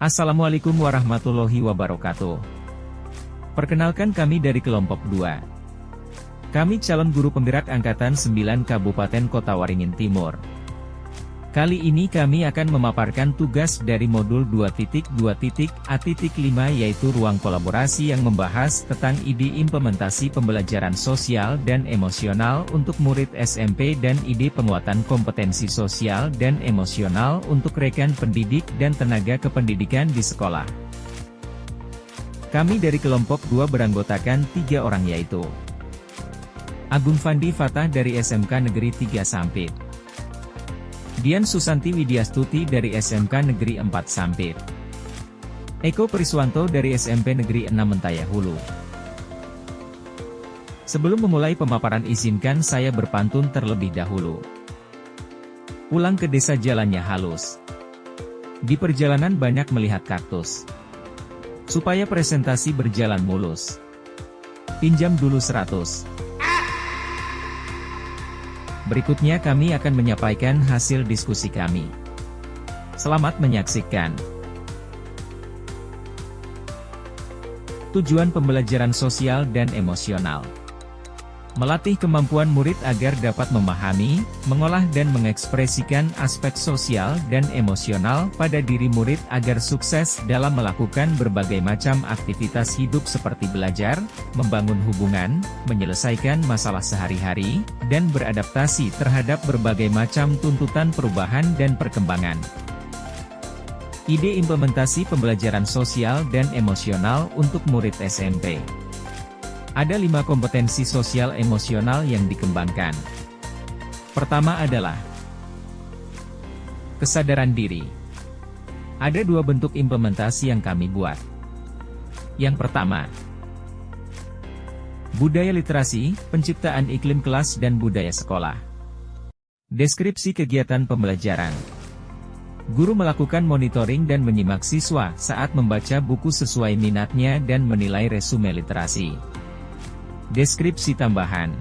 Assalamualaikum warahmatullahi wabarakatuh. Perkenalkan kami dari kelompok 2. Kami calon guru penggerak Angkatan 9 Kabupaten Kota Waringin Timur. Kali ini kami akan memaparkan tugas dari modul 2.2.A.5 yaitu ruang kolaborasi yang membahas tentang ide implementasi pembelajaran sosial dan emosional untuk murid SMP dan ide penguatan kompetensi sosial dan emosional untuk rekan pendidik dan tenaga kependidikan di sekolah. Kami dari kelompok 2 beranggotakan 3 orang yaitu Agung Fandi Fatah dari SMK Negeri 3 Sampit, Dian Susanti Widyastuti dari SMK Negeri 4 Sampit, Eko Priswanto dari SMP Negeri 6 Mentaya Hulu. Sebelum memulai pemaparan izinkan saya berpantun terlebih dahulu. Pulang ke desa jalannya halus. Di perjalanan banyak melihat kaktus. Supaya presentasi berjalan mulus. Pinjam dulu 100. Berikutnya kami akan menyampaikan hasil diskusi kami. Selamat menyaksikan. Tujuan pembelajaran sosial dan emosional. Melatih kemampuan murid agar dapat memahami, mengolah dan mengekspresikan aspek sosial dan emosional pada diri murid agar sukses dalam melakukan berbagai macam aktivitas hidup seperti belajar, membangun hubungan, menyelesaikan masalah sehari-hari, dan beradaptasi terhadap berbagai macam tuntutan perubahan dan perkembangan. Ide implementasi pembelajaran sosial dan emosional untuk murid SMP. Ada 5 kompetensi sosial emosional yang dikembangkan. Pertama adalah kesadaran diri. Ada 2 bentuk implementasi yang kami buat. Yang pertama, budaya literasi, penciptaan iklim kelas dan budaya sekolah. Deskripsi kegiatan pembelajaran. Guru melakukan monitoring dan menyimak siswa saat membaca buku sesuai minatnya dan menilai resume literasi. Deskripsi tambahan.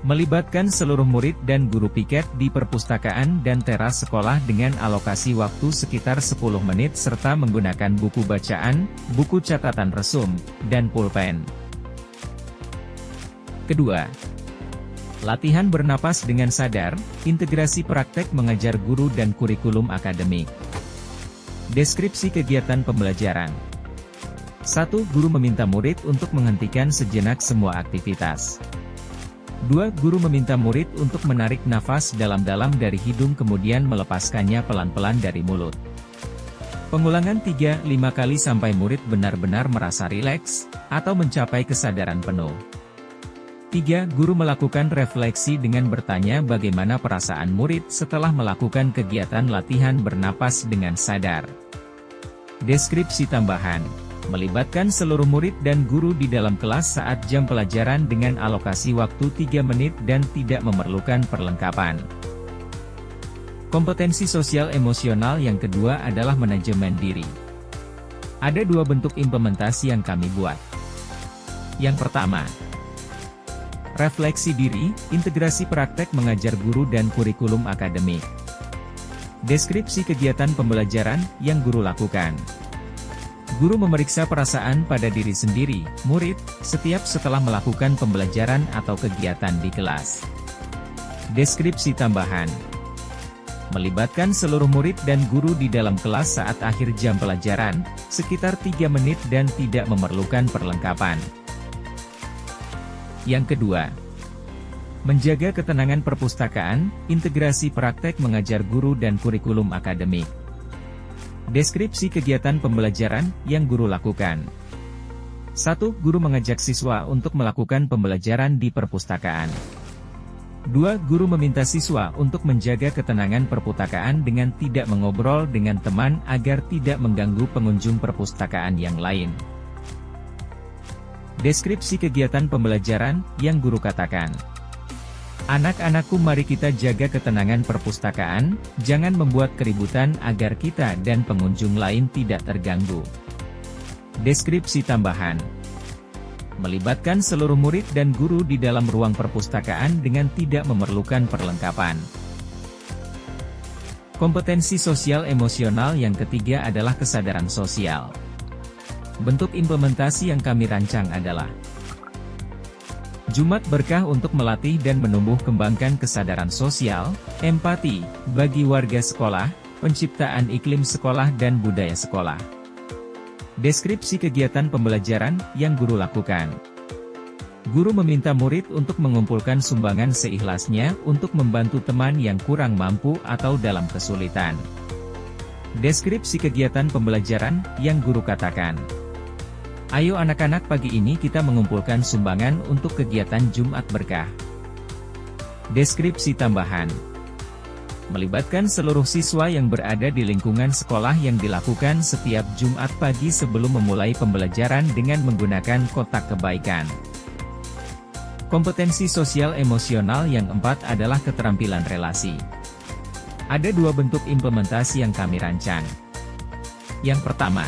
Melibatkan seluruh murid dan guru piket di perpustakaan dan teras sekolah dengan alokasi waktu sekitar 10 menit serta menggunakan buku bacaan, buku catatan resum, dan pulpen. Kedua, latihan bernapas dengan sadar, integrasi praktek mengajar guru dan kurikulum akademik. Deskripsi kegiatan pembelajaran. 1. Guru meminta murid untuk menghentikan sejenak semua aktivitas. 2. Guru meminta murid untuk menarik nafas dalam-dalam dari hidung kemudian melepaskannya pelan-pelan dari mulut. Pengulangan 3-5 kali sampai murid benar-benar merasa rileks, atau mencapai kesadaran penuh. 3. Guru melakukan refleksi dengan bertanya bagaimana perasaan murid setelah melakukan kegiatan latihan bernapas dengan sadar. Deskripsi tambahan. Melibatkan seluruh murid dan guru di dalam kelas saat jam pelajaran dengan alokasi waktu 3 menit dan tidak memerlukan perlengkapan. Kompetensi sosial emosional yang kedua adalah manajemen diri. Ada 2 bentuk implementasi yang kami buat. Yang pertama, refleksi diri, integrasi praktek mengajar guru dan kurikulum akademik. Deskripsi kegiatan pembelajaran yang guru lakukan. Guru memeriksa perasaan pada diri sendiri, murid, setiap setelah melakukan pembelajaran atau kegiatan di kelas. Deskripsi tambahan. Melibatkan seluruh murid dan guru di dalam kelas saat akhir jam pelajaran, sekitar 3 menit dan tidak memerlukan perlengkapan. Yang kedua, menjaga ketenangan perpustakaan, integrasi praktek mengajar guru dan kurikulum akademik. Deskripsi kegiatan pembelajaran yang guru lakukan. 1. Guru mengajak siswa untuk melakukan pembelajaran di perpustakaan. 2. Guru meminta siswa untuk menjaga ketenangan perpustakaan dengan tidak mengobrol dengan teman agar tidak mengganggu pengunjung perpustakaan yang lain. Deskripsi kegiatan pembelajaran yang guru katakan. Anak-anakku, mari kita jaga ketenangan perpustakaan, jangan membuat keributan agar kita dan pengunjung lain tidak terganggu. Deskripsi tambahan. Melibatkan seluruh murid dan guru di dalam ruang perpustakaan dengan tidak memerlukan perlengkapan. Kompetensi sosial emosional yang ketiga adalah kesadaran sosial. Bentuk implementasi yang kami rancang adalah Jumat Berkah untuk melatih dan menumbuh kembangkan kesadaran sosial, empati, bagi warga sekolah, penciptaan iklim sekolah dan budaya sekolah. Deskripsi kegiatan pembelajaran yang guru lakukan. Guru meminta murid untuk mengumpulkan sumbangan seikhlasnya untuk membantu teman yang kurang mampu atau dalam kesulitan. Deskripsi kegiatan pembelajaran yang guru katakan. Ayo anak-anak, pagi ini kita mengumpulkan sumbangan untuk kegiatan Jumat Berkah. Deskripsi tambahan. Melibatkan seluruh siswa yang berada di lingkungan sekolah yang dilakukan setiap Jumat pagi sebelum memulai pembelajaran dengan menggunakan kotak kebaikan. Kompetensi sosial emosional yang keempat adalah keterampilan relasi. Ada dua bentuk implementasi yang kami rancang. Yang pertama,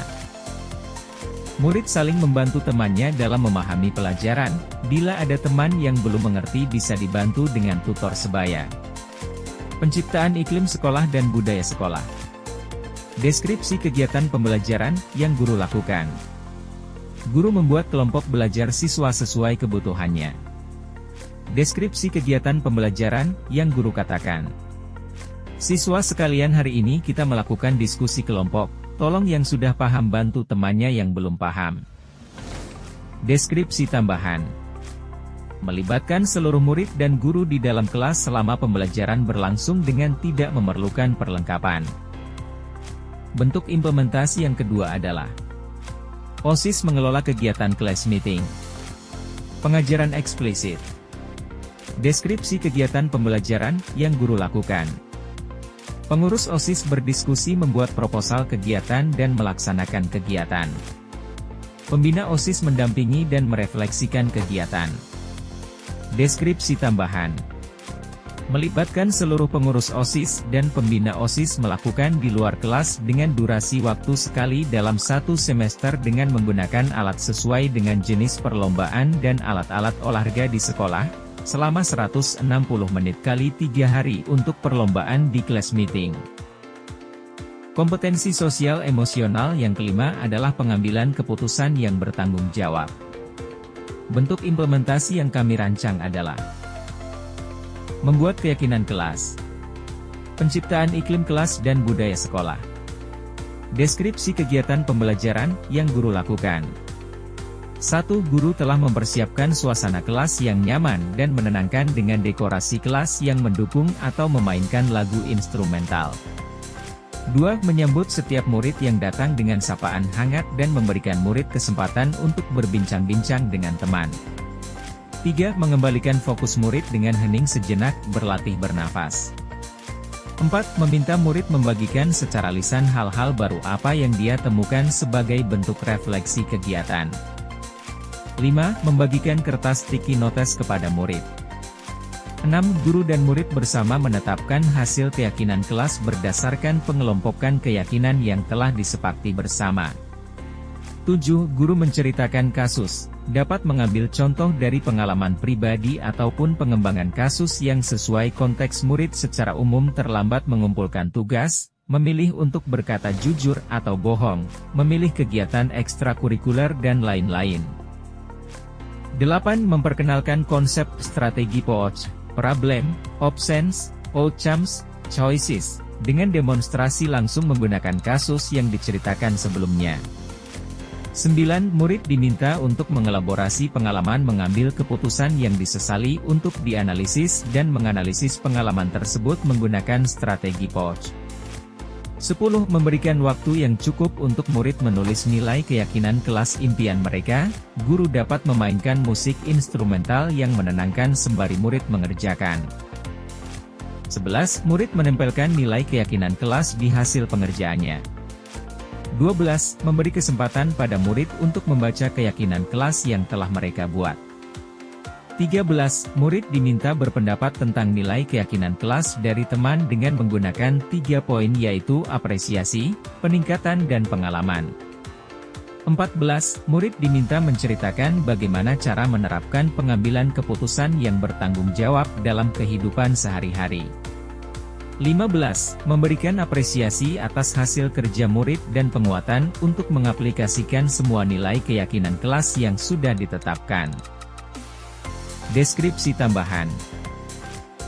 murid saling membantu temannya dalam memahami pelajaran. Bila ada teman yang belum mengerti bisa dibantu dengan tutor sebaya. Penciptaan iklim sekolah dan budaya sekolah. Deskripsi kegiatan pembelajaran yang guru lakukan. Guru membuat kelompok belajar siswa sesuai kebutuhannya. Deskripsi kegiatan pembelajaran yang guru katakan. Siswa sekalian, hari ini kita melakukan diskusi kelompok. Tolong yang sudah paham bantu temannya yang belum paham. Deskripsi tambahan. Melibatkan seluruh murid dan guru di dalam kelas selama pembelajaran berlangsung dengan tidak memerlukan perlengkapan. Bentuk implementasi yang kedua adalah OSIS mengelola kegiatan class meeting. Pengajaran eksplisit. Deskripsi kegiatan pembelajaran yang guru lakukan. Pengurus OSIS berdiskusi membuat proposal kegiatan dan melaksanakan kegiatan. Pembina OSIS mendampingi dan merefleksikan kegiatan. Deskripsi tambahan. Melibatkan seluruh pengurus OSIS dan pembina OSIS melakukan di luar kelas dengan durasi waktu sekali dalam satu semester dengan menggunakan alat sesuai dengan jenis perlombaan dan alat-alat olahraga di sekolah, selama 160 menit kali 3 hari untuk perlombaan di class meeting. Kompetensi sosial emosional yang kelima adalah pengambilan keputusan yang bertanggung jawab. Bentuk implementasi yang kami rancang adalah membuat keyakinan kelas, penciptaan iklim kelas dan budaya sekolah. Deskripsi kegiatan pembelajaran yang guru lakukan. 1. Guru telah mempersiapkan suasana kelas yang nyaman dan menenangkan dengan dekorasi kelas yang mendukung atau memainkan lagu instrumental. 2. Menyambut setiap murid yang datang dengan sapaan hangat dan memberikan murid kesempatan untuk berbincang-bincang dengan teman. 3. Mengembalikan fokus murid dengan hening sejenak, berlatih bernafas. 4. Meminta murid membagikan secara lisan hal-hal baru apa yang dia temukan sebagai bentuk refleksi kegiatan. 5. Membagikan kertas sticky notes kepada murid. 6. Guru dan murid bersama menetapkan hasil keyakinan kelas berdasarkan pengelompokan keyakinan yang telah disepakati bersama. 7. Guru menceritakan kasus, dapat mengambil contoh dari pengalaman pribadi ataupun pengembangan kasus yang sesuai konteks murid secara umum terlambat mengumpulkan tugas, memilih untuk berkata jujur atau bohong, memilih kegiatan ekstrakurikuler dan lain-lain. 8. Memperkenalkan konsep strategi POOC, Problem, Options, Outcomes, Choices, dengan demonstrasi langsung menggunakan kasus yang diceritakan sebelumnya. 9. Murid diminta untuk mengelaborasi pengalaman mengambil keputusan yang disesali untuk dianalisis dan menganalisis pengalaman tersebut menggunakan strategi POOC. 10. Memberikan waktu yang cukup untuk murid menulis nilai keyakinan kelas impian mereka. Guru dapat memainkan musik instrumental yang menenangkan sembari murid mengerjakan. 11. Murid menempelkan nilai keyakinan kelas di hasil pengerjaannya. 12. Memberi kesempatan pada murid untuk membaca keyakinan kelas yang telah mereka buat. 13. Murid diminta berpendapat tentang nilai keyakinan kelas dari teman dengan menggunakan 3 poin yaitu apresiasi, peningkatan dan pengalaman. 14. Murid diminta menceritakan bagaimana cara menerapkan pengambilan keputusan yang bertanggung jawab dalam kehidupan sehari-hari. 15. Memberikan apresiasi atas hasil kerja murid dan penguatan untuk mengaplikasikan semua nilai keyakinan kelas yang sudah ditetapkan. Deskripsi tambahan.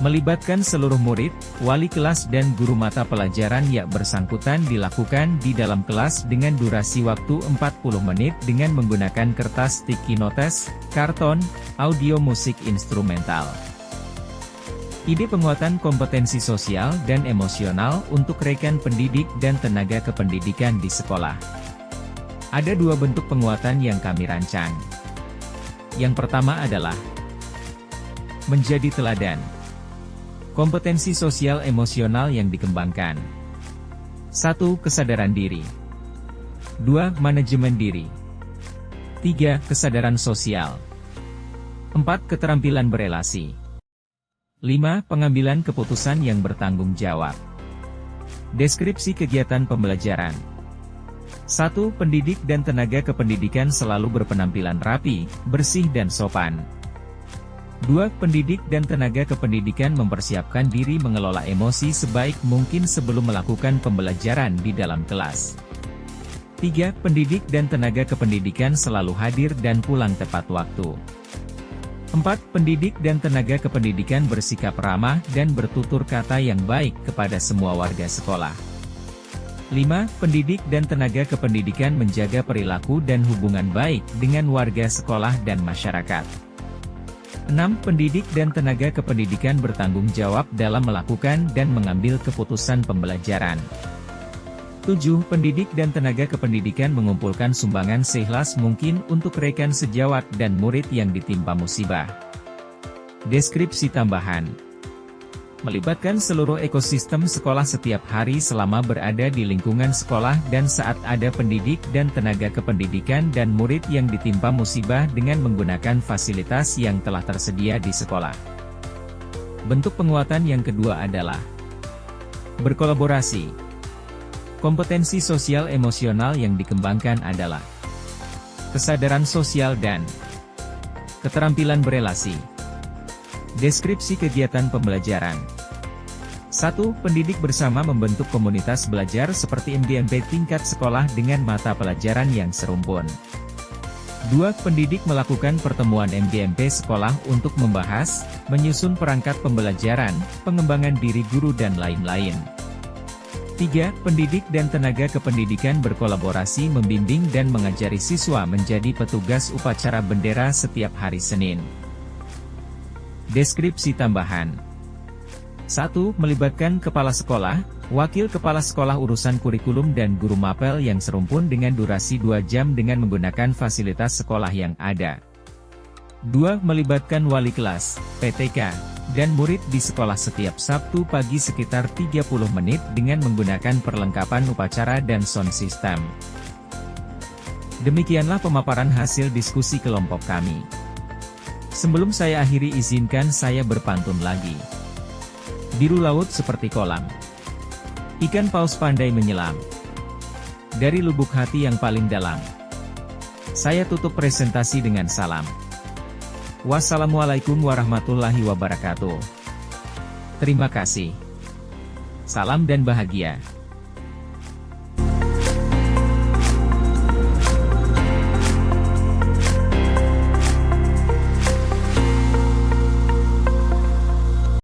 Melibatkan seluruh murid, wali kelas dan guru mata pelajaran yang bersangkutan dilakukan di dalam kelas dengan durasi waktu 40 menit dengan menggunakan kertas sticky notes, karton, audio musik instrumental. Ide penguatan kompetensi sosial dan emosional untuk rekan pendidik dan tenaga kependidikan di sekolah. Ada dua bentuk penguatan yang kami rancang. Yang pertama adalah menjadi teladan. Kompetensi sosial emosional yang dikembangkan. 1. Kesadaran diri. 2. Manajemen diri. 3. Kesadaran sosial. 4. Keterampilan berelasi. 5. Pengambilan keputusan yang bertanggung jawab. Deskripsi kegiatan pembelajaran. 1. Pendidik dan tenaga kependidikan selalu berpenampilan rapi, bersih dan sopan. 2. Pendidik dan tenaga kependidikan mempersiapkan diri mengelola emosi sebaik mungkin sebelum melakukan pembelajaran di dalam kelas. 3. Pendidik dan tenaga kependidikan selalu hadir dan pulang tepat waktu. 4. Pendidik dan tenaga kependidikan bersikap ramah dan bertutur kata yang baik kepada semua warga sekolah. 5. Pendidik dan tenaga kependidikan menjaga perilaku dan hubungan baik dengan warga sekolah dan masyarakat. 6. Pendidik dan tenaga kependidikan bertanggung jawab dalam melakukan dan mengambil keputusan pembelajaran. 7. Pendidik dan tenaga kependidikan mengumpulkan sumbangan seikhlas mungkin untuk rekan sejawat dan murid yang ditimpa musibah. Deskripsi tambahan. Melibatkan seluruh ekosistem sekolah setiap hari selama berada di lingkungan sekolah dan saat ada pendidik dan tenaga kependidikan dan murid yang ditimpa musibah dengan menggunakan fasilitas yang telah tersedia di sekolah. Bentuk penguatan yang kedua adalah berkolaborasi. Kompetensi sosial emosional yang dikembangkan adalah kesadaran sosial dan keterampilan berelasi. Deskripsi kegiatan pembelajaran. 1. Pendidik bersama membentuk komunitas belajar seperti MGMP tingkat sekolah dengan mata pelajaran yang serumpun. 2. Pendidik melakukan pertemuan MGMP sekolah untuk membahas, menyusun perangkat pembelajaran, pengembangan diri guru dan lain-lain. 3. Pendidik dan tenaga kependidikan berkolaborasi membimbing dan mengajari siswa menjadi petugas upacara bendera setiap hari Senin. Deskripsi tambahan. 1. Melibatkan kepala sekolah, wakil kepala sekolah urusan kurikulum dan guru mapel yang serumpun dengan durasi 2 jam dengan menggunakan fasilitas sekolah yang ada. 2. Melibatkan wali kelas, PTK, dan murid di sekolah setiap Sabtu pagi sekitar 30 menit dengan menggunakan perlengkapan upacara dan sound system. Demikianlah pemaparan hasil diskusi kelompok kami. Sebelum saya akhiri izinkan saya berpantun lagi. Biru laut seperti kolam. Ikan paus pandai menyelam. Dari lubuk hati yang paling dalam. Saya tutup presentasi dengan salam. Wassalamualaikum warahmatullahi wabarakatuh. Terima kasih. Salam dan bahagia.